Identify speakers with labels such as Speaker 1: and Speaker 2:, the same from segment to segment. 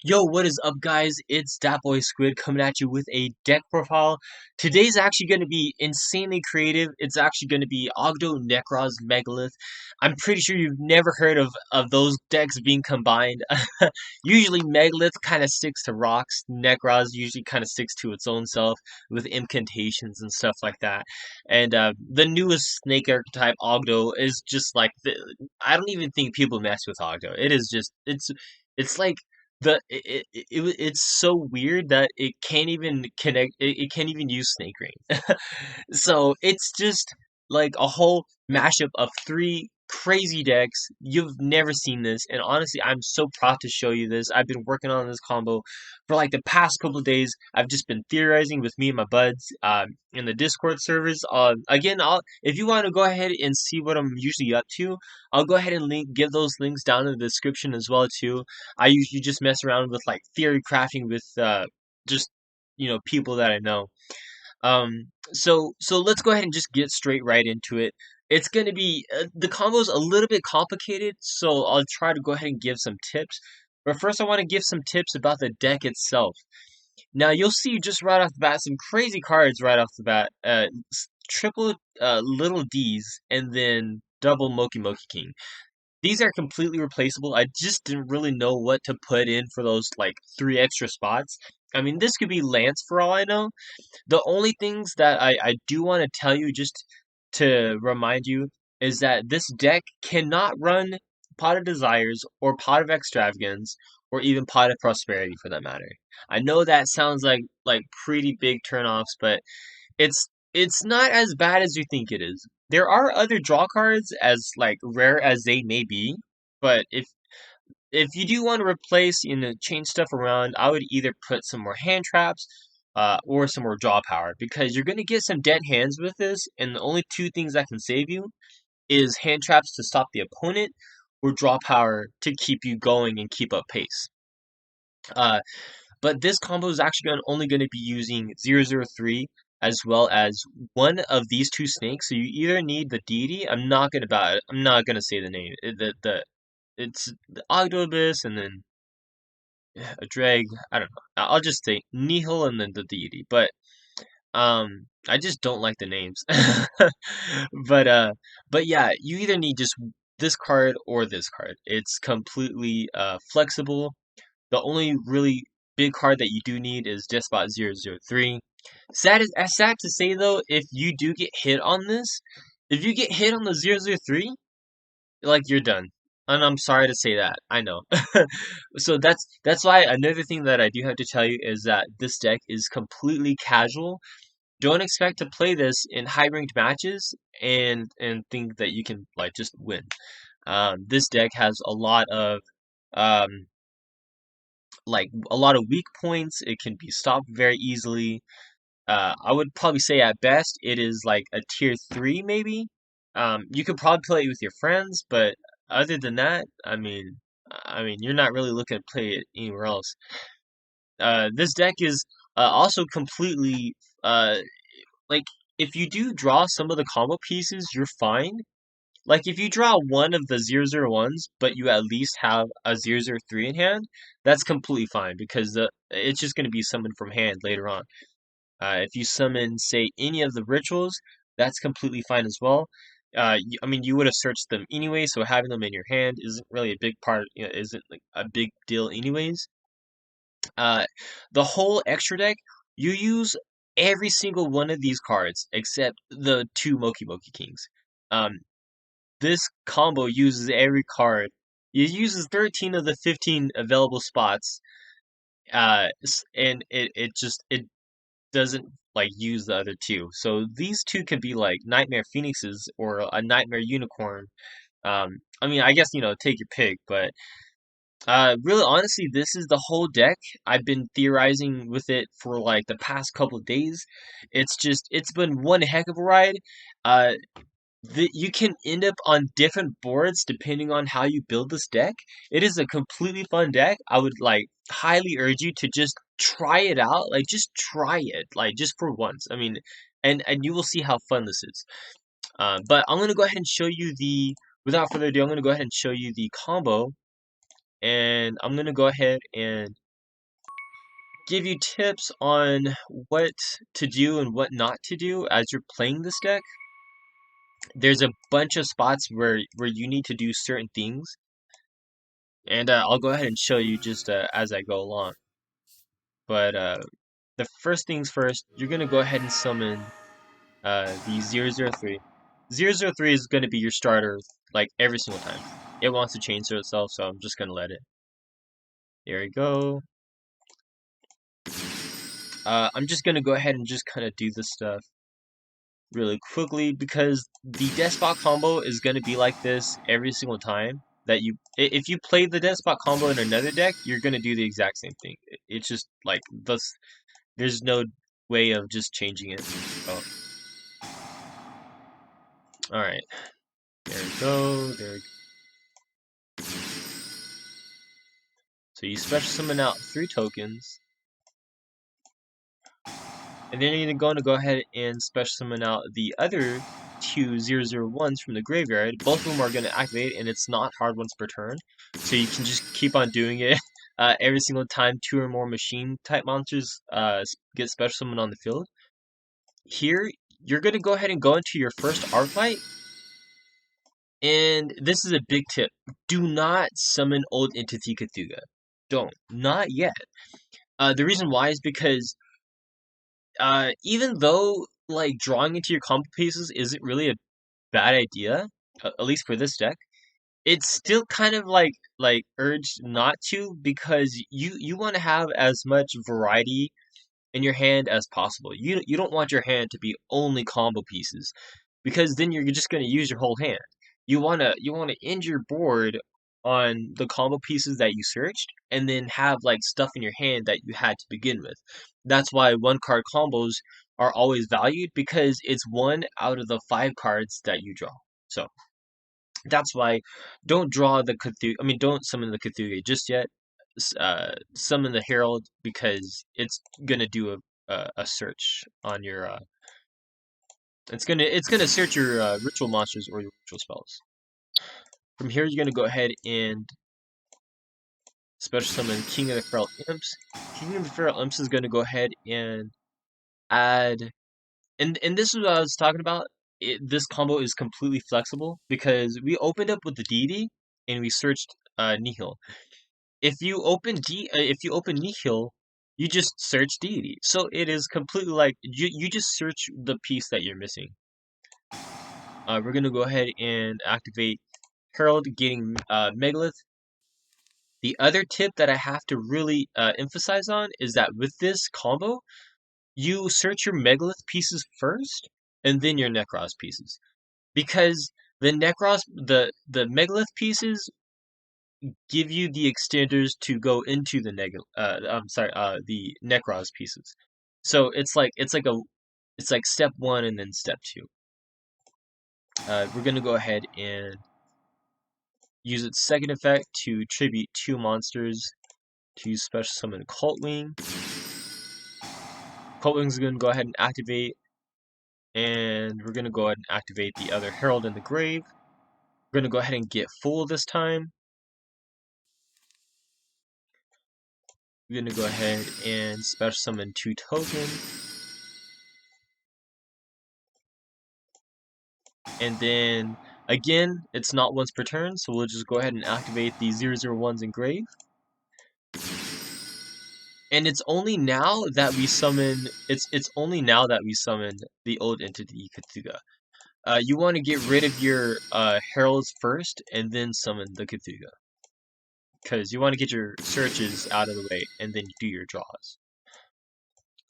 Speaker 1: Yo, what is up, guys? It's DatBoiSquid coming at you with a deck profile. Today's actually going to be insanely creative. It's actually going to be Ogdo Nekroz Megalith. I'm pretty sure you've never heard of those decks being combined. Usually, Megalith kind of sticks to rocks. Nekroz usually kind of sticks to its own self with incantations and stuff like that. And the newest snake archetype, Ogdo, is just like I don't even think people mess with Ogdo. It is just it's like it's so weird that it can't even connect. It can't even use Snake Ring. So it's just like a whole mashup of three crazy decks. You've never seen this, and honestly, I'm so proud to show you this. I've been working on this combo for like the past couple of days. I've just been theorizing with me and my buds in the Discord servers. Again, if you want to go ahead and see what I'm usually up to, I'll go ahead and give those links down in the description as well too. I usually just mess around with like theory crafting with just people that I know. So let's go ahead and just get straight right into it. It's going to be the combo's a little bit complicated, so I'll try to go ahead and give some tips. But first, I want to give some tips about the deck itself. Now, you'll see just right off the bat some crazy cards right off the bat. Triple little D's and then double Moki Moki King. These are completely replaceable. I just didn't really know what to put in for those like three extra spots. I mean, this could be Lance for all I know. The only things that I do want to tell you, just to remind you, is that this deck cannot run Pot of Desires or Pot of Extravagance or even Pot of Prosperity for that matter. I know that sounds like pretty big turnoffs, but it's not as bad as you think it is. There are other draw cards as like rare as they may be, but if you do want to replace change stuff around, I would either put some more hand traps, or some more draw power because you're gonna get some dead hands with this, and the only two things that can save you is hand traps to stop the opponent or draw power to keep you going and keep up pace. Uh, but this combo is actually only going to be using 003 as well as one of these two snakes. So you either need the deity. I'm not gonna say the name. It's the Ogdo Abyss and then a drag. I don't know. I'll just say Nihil and then the deity. But I just don't like the names. But but yeah, you either need just this card or this card. It's completely flexible. The only really big card that you do need is Despot 003. Sad to say though, if you do get hit on this, if you get hit on the 003, like you're done. And I'm sorry to say that. I know. So that's why another thing that I do have to tell you is that this deck is completely casual. Don't expect to play this in high ranked matches and think that you can like just win. This deck has a lot of um a lot of weak points. It can be stopped very easily. I would probably say at best it is like a tier 3 maybe. You could probably play it with your friends, but other than that, I mean you're not really looking to play it anywhere else. This deck is also completely like if you do draw some of the combo pieces, you're fine. Like if you draw one of the 001s, but you at least have a 003 in hand, that's completely fine because it's just going to be summoned from hand later on. If you summon, say, any of the rituals, that's completely fine as well. I mean, you would have searched them anyway, so having them in your hand isn't really a big part, isn't like a big deal anyways. Uh, the whole extra deck, you use every single one of these cards except the two Moki Moki Kings. Um, this combo uses every card. It uses 13 of the 15 available spots, and it doesn't like use the other two. So these two could be like Nightmare Phoenixes or a Nightmare Unicorn. I mean, I guess take your pick, but really honestly, this is the whole deck. I've been theorizing with it for like the past couple of days. It's been one heck of a ride. Uh, you can end up on different boards depending on how you build this deck. It is a completely fun deck. I would like highly urge you to just try it out. Like just try it, like just for once. I mean, and you will see how fun this is. But I'm gonna go ahead and show you the. Without further ado, I'm gonna go ahead and show you the combo, and I'm gonna go ahead and give you tips on what to do and what not to do as you're playing this deck. There's a bunch of spots where you need to do certain things, and I'll go ahead and show you just as I go along. But the first things first, you're gonna go ahead and summon the 003. 003 is gonna be your starter like every single time. It wants to change to itself, so I'm just gonna let it. There we go. I'm just gonna go ahead and just kind of do this stuff really quickly because the Despot combo is gonna be like this every single time that if you play the Despot combo in another deck, you're gonna do the exact same thing. It's just like this. There's no way of just changing it. So, all right, there we go. There we go. So you special summon out 3 tokens. And then you're going to go ahead and special summon out the other 2 001s from the graveyard. Both of them are going to activate, and it's not hard once per turn. So you can just keep on doing it every single time 2 or more machine type monsters get special summoned on the field. Here, you're going to go ahead and go into your first Arclight. And this is a big tip. Do not summon Old Entity Cthulhu. Don't. Not yet. The reason why is because even though like drawing into your combo pieces isn't really a bad idea, at least for this deck, it's still kind of like urged not to because you want to have as much variety in your hand as possible. You don't want your hand to be only combo pieces because then you're just going to use your whole hand. You want to end your board on the combo pieces that you searched and then have like stuff in your hand that you had to begin with. That's why 1 card combos are always valued because it's 1 out of the 5 cards that you draw. So that's why don't draw the Cthulhu. I mean, don't summon the Cthulhu just yet. Summon the Herald because it's gonna do a search on your. It's gonna search your ritual monsters or your ritual spells. From here, you're gonna go ahead and special summon King of the Feral Imps. King of the Feral Imps is gonna go ahead and add, and this is what I was talking about. This combo is completely flexible because we opened up with the deity and we searched Nihil. If you open Nihil, you just search deity. So it is completely like you just search the piece that you're missing. We're gonna go ahead and activate Herald, getting Megalith. The other tip that I have to really emphasize on is that with this combo, you search your Megalith pieces first, and then your Nekroz pieces, because the Megalith pieces give you the extenders to go into the the Nekroz pieces. So it's like step 1 and then step 2. We're gonna go ahead and use its second effect to tribute 2 monsters to special summon Cultwing. Cultwing's gonna go ahead and activate, and we're gonna go ahead and activate the other Herald in the Grave. We're gonna go ahead and get full this time. We're gonna go ahead and special summon 2 tokens. And then, again, it's not once per turn, so we'll just go ahead and activate the 001s in Grave. And it's only now that we summon the Old Entity Cthulhu. You want to get rid of your heralds first, and then summon the Cthulhu, because you want to get your searches out of the way, and then you do your draws.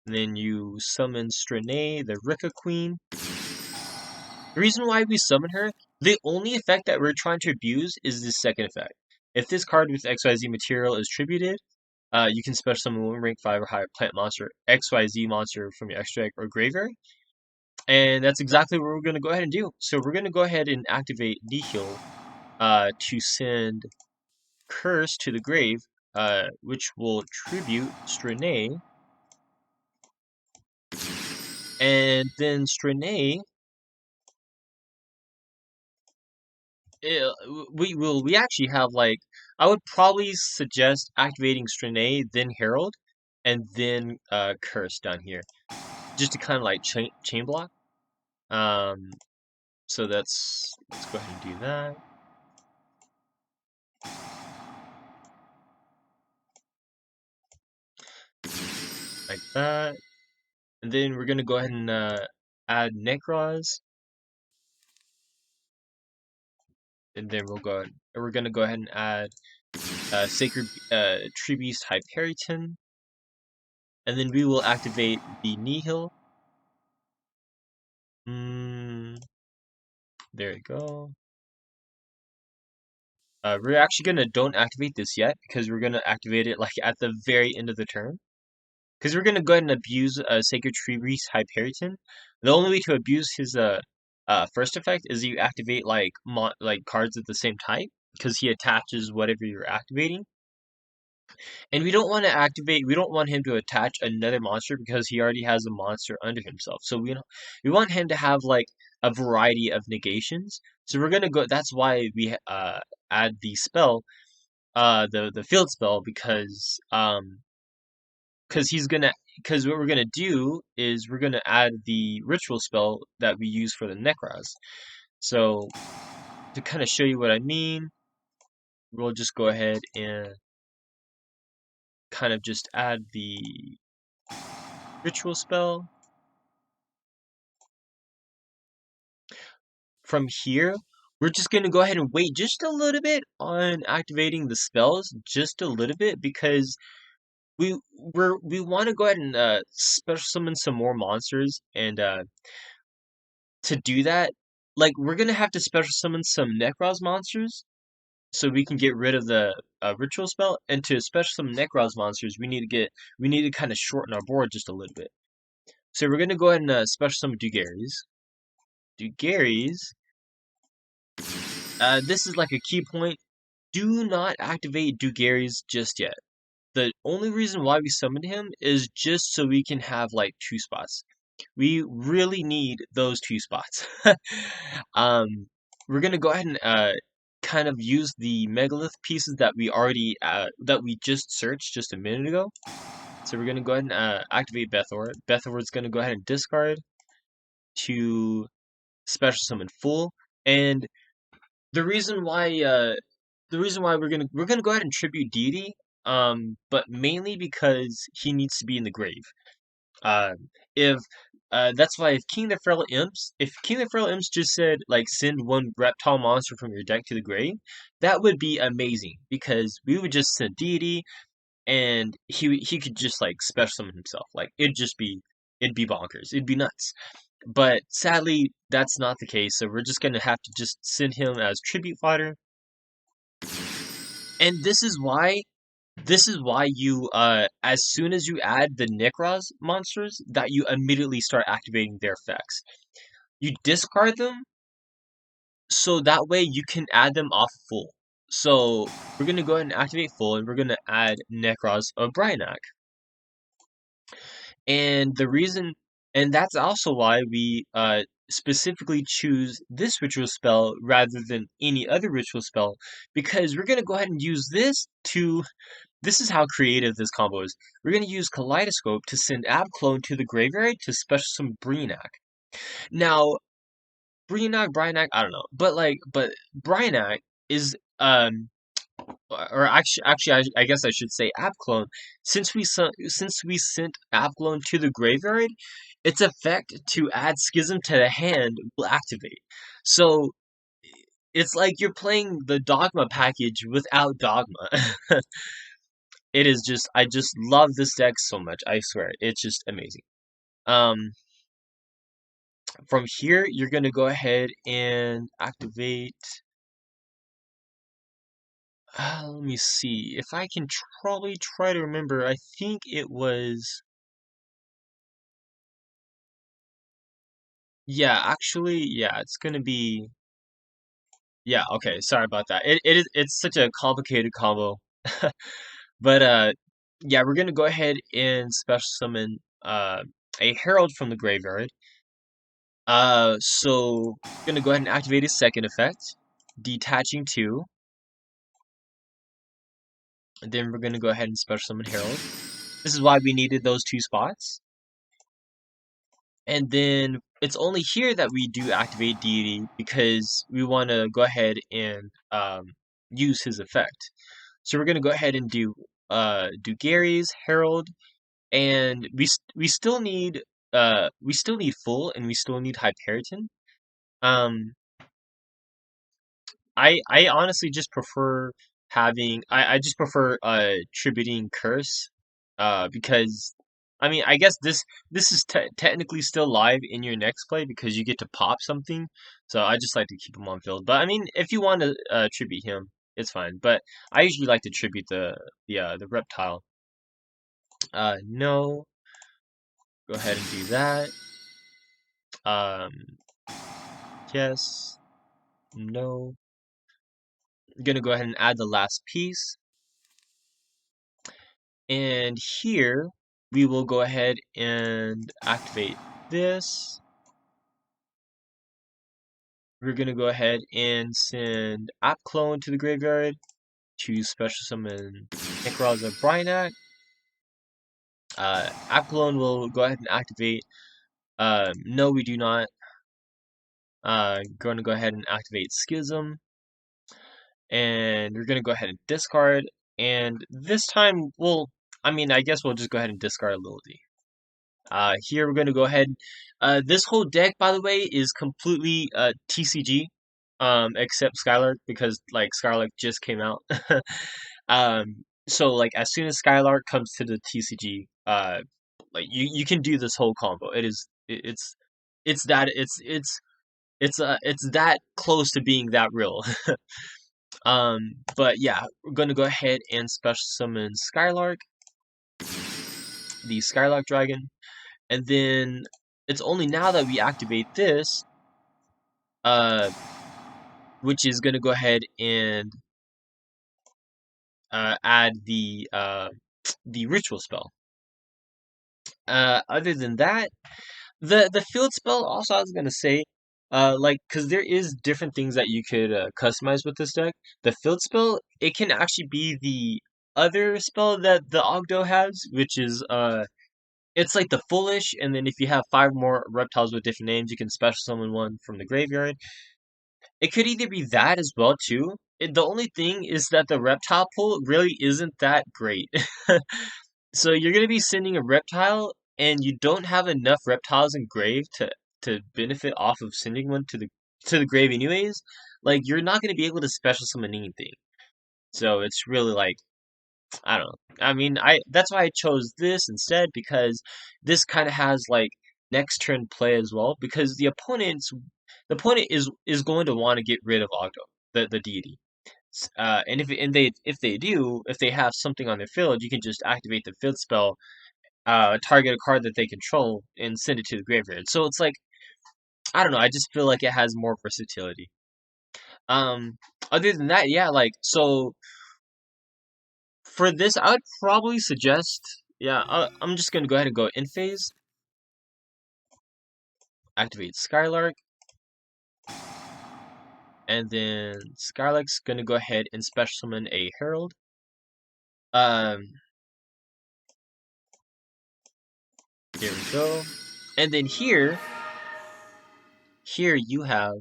Speaker 1: And then you summon Stranay, the Rika Queen. The reason why we summon her, the only effect that we're trying to abuse is the second effect. If this card with XYZ material is tributed, you can special summon 1 rank 5 or higher plant monster, XYZ monster from your extra deck or graveyard. And that's exactly what we're going to go ahead and do. So we're going to go ahead and activate Nihil to send Curse to the grave, which will tribute Stranay. And then Stranay, we actually have like, I would probably suggest activating Stranay, then Herald, and then curse down here, just to kind of like chain block. So let's go ahead and do that. Like that. And then we're gonna go ahead and add Nekroz. And then we're gonna go ahead and add Sacred Tree Beast Hyperion. And then we will activate the Nihil. There we go. We're actually gonna don't activate this yet because we're gonna activate it like at the very end of the turn. Because we're gonna go ahead and abuse Sacred Tree Beast Hyperion. The only way to abuse his first effect is you activate like cards of the same type because he attaches whatever you're activating. And we don't want to activate. We don't want him to attach another monster because he already has a monster under himself. So we want him to have like a variety of negations. So we're gonna go. That's why we add the spell, the field spell, because he's gonna because what we're gonna do is we're gonna add the ritual spell that we use for the Nekroz. So to kind of show you what I mean, we'll just go ahead and kind of just add the ritual spell. From here, we're just gonna go ahead and wait just a little bit on activating the spells, just a little bit, because we want to go ahead and special summon some more monsters, and to do that, like we're gonna have to special summon some Nekroz monsters so we can get rid of the ritual spell. And to special summon Nekroz monsters, we need to kind of shorten our board just a little bit. So we're gonna go ahead and special summon Dugaries. Dugaries. This is like a key point. Do not activate Dugaries just yet. The only reason why we summoned him is just so we can have like 2 spots. We really need those 2 spots. um, we're gonna go ahead and kind of use the megalith pieces that that we just searched just a minute ago. So we're gonna go ahead and activate Bethor. Bethor's gonna go ahead and discard to special summon full. And the reason why we're gonna go ahead and tribute deity, but mainly because he needs to be in the grave. Uh, if That's why if King of the Feral Imps just said like send one reptile monster from your deck to the grave, that would be amazing because we would just send deity and he could just like special summon himself. Like it'd be bonkers. It'd be nuts. But sadly, that's not the case. So we're just gonna have to just send him as tribute fodder. And this is why you as soon as you add the Nekroz monsters that you immediately start activating their effects. You discard them so that way you can add them off full. So we're gonna go ahead and activate full and we're gonna add Nekroz of Bryanak. And the reason and that's also why we specifically choose this ritual spell rather than any other ritual spell, because we're gonna go ahead and use this is how creative this combo is. We're going to use Kaleidoscope to send Abclone to the graveyard to special summon Bryanak. Now, Bryanak, I don't know, but Bryanak is or I guess I should say Abclone. Since we sent Abclone to the graveyard, its effect to add Schism to the hand will activate. So it's like you're playing the Dogma package without Dogma. It is just I just love this deck so much. I swear, it's just amazing. Um, from here, you're gonna go ahead and activate. Let me see if I can probably try to remember. I think it was. Yeah, actually, yeah, it's gonna be. Yeah, okay. Sorry about that. It's such a complicated combo, but yeah, we're gonna go ahead and special summon a Herald from the graveyard. So gonna go ahead and activate his second effect, detaching 2. And then we're gonna go ahead and special summon Herald. This is why we needed those 2 spots. And then it's only here that we do activate deity because we want to go ahead and use his effect. So we're gonna go ahead and do Gary's Herald, and we still need full, and we still need Hyperion. Um, I honestly just prefer I just prefer tributing curse, because I mean I guess this is technically still live in your next play because you get to pop something, so I just like to keep him on field. But I mean if you want to tribute him, it's fine. But I usually like to tribute the reptile. No, go ahead and do that. Um, yes, no. I'm gonna go ahead and add the last piece. And here we will go ahead and activate this. We're going to go ahead and send App Clone to the graveyard to special summon Nekroz Megalith. App Clone will go ahead and activate. No, we do not. Going to go ahead and activate Schism. And we're going to go ahead and discard. And this time, I mean, I guess we'll just go ahead and discard Lility. Here we're going to go ahead. This whole deck, by the way, is completely TCG, except Skylark because like Skylark just came out. So like as soon as Skylark comes to the TCG, like you can do this whole combo. It's that it's that close to being that real. But yeah, we're going to go ahead and special summon Skylark, the Skylark Dragon. And then it's only now that we activate this, uh, which is going to go ahead and add the ritual spell. Other than that, the field spell also I was going to say, like because there is different things that you could customize with this deck. The field spell, it can actually be the other spell that the Ogdo has, which is it's like the Foolish, and then if you have 5 more reptiles with different names, you can special summon one from the graveyard. It could either be that as well too. The only thing is that the reptile pool really isn't that great. So you're gonna be sending a reptile, and you don't have enough reptiles in grave to benefit off of sending one to the grave anyways. Like you're not gonna be able to special summon anything. So it's really like I don't know. I mean, I that's why I chose this instead because this kind of has like next turn play as well because the opponent is going to want to get rid of Ogdo, the deity. And if they do, if they have something on their field, you can just activate the field spell, target a card that they control, and send it to the graveyard. So it's like I don't know. I just feel like it has more versatility. Um, Other than that, yeah, like so for this, I would probably suggest, yeah, I'm just gonna go ahead and go in phase, activate Skylark, and then Skylark's gonna go ahead and special summon a Herald. Um, Here we go, and then here you have,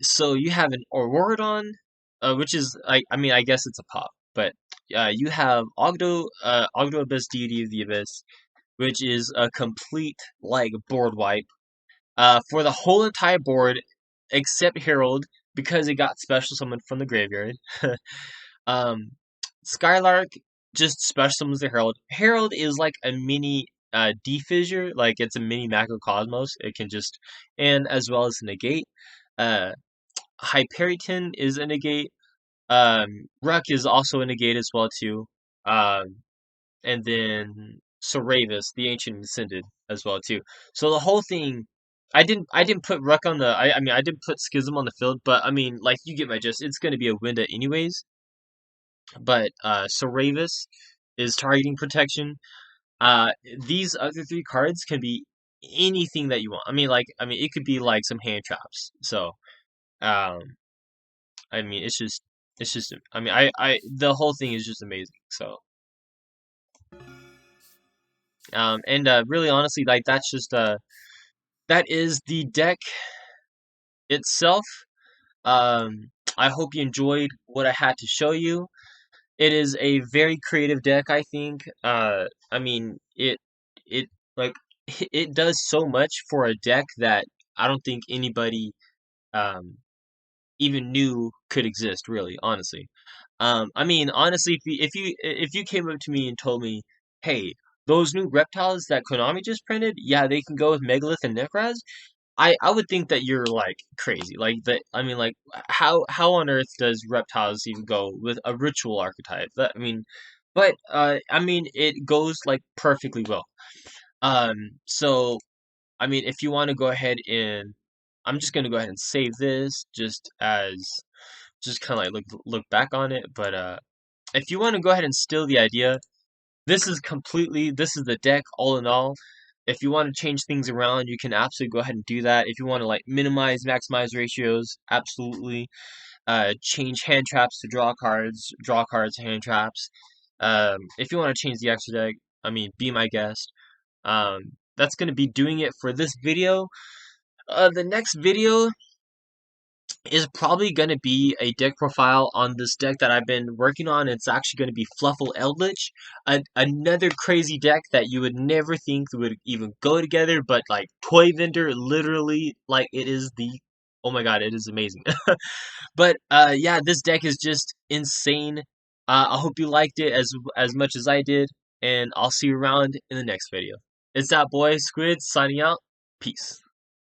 Speaker 1: so you have an Auroradon, which is, I mean, I guess it's a pop, but you have Ogdo Abyss, Deity of the Abyss, which is a complete like board wipe for the whole entire board except Herald because it got special summoned from the graveyard. um, Skylark just special summons the Herald. Herald is like a mini defissure, like it's a mini macrocosmos. It can just and as well as negate. Uh, Hyperion is a negate. Ruck is also a negate as well too. Um, and then Soravis, the Ancient Ascended, as well too. So the whole thing, I didn't put Ruck on the I mean I didn't put Schism on the field, but I mean like you get my gist. It's gonna be a Winda anyways. But Soravis is targeting protection. These other 3 cards can be anything that you want. I mean it could be like some hand traps. So um I mean it's just I mean I the whole thing is just amazing. So And really honestly, like that's just that is the deck itself. I hope you enjoyed what I had to show you. It is a very creative deck, I think. I mean, it like it does so much for a deck that I don't think anybody um even knew could exist, really, honestly. I mean, honestly, if you came up to me and told me, "Hey, those new reptiles that Konami just printed, yeah, they can go with Megalith and Nekroz," I would think that you're like crazy. Like that, I mean, like how on earth does reptiles even go with a ritual archetype? That I mean, but I mean, it goes like perfectly well. So I mean, if you want to go ahead and I'm just gonna go ahead and save this just as just kind of like look back on it. But if you want to go ahead and steal the idea, this is the deck all in all. If you want to change things around, you can absolutely go ahead and do that. If you want to like minimize, maximize ratios, absolutely. Change hand traps to draw cards to hand traps. If you want to change the extra deck, I mean, be my guest. That's going to be doing it for this video. The next video is probably going to be a deck profile on this deck that I've been working on. It's actually going to be Fluffle Eldritch, another crazy deck that you would never think would even go together, but like Toy Vendor, literally, like it is the, oh my god, it is amazing. But yeah, this deck is just insane. I hope you liked it as much as I did, and I'll see you around in the next video. It's that boy Squid signing out. Peace.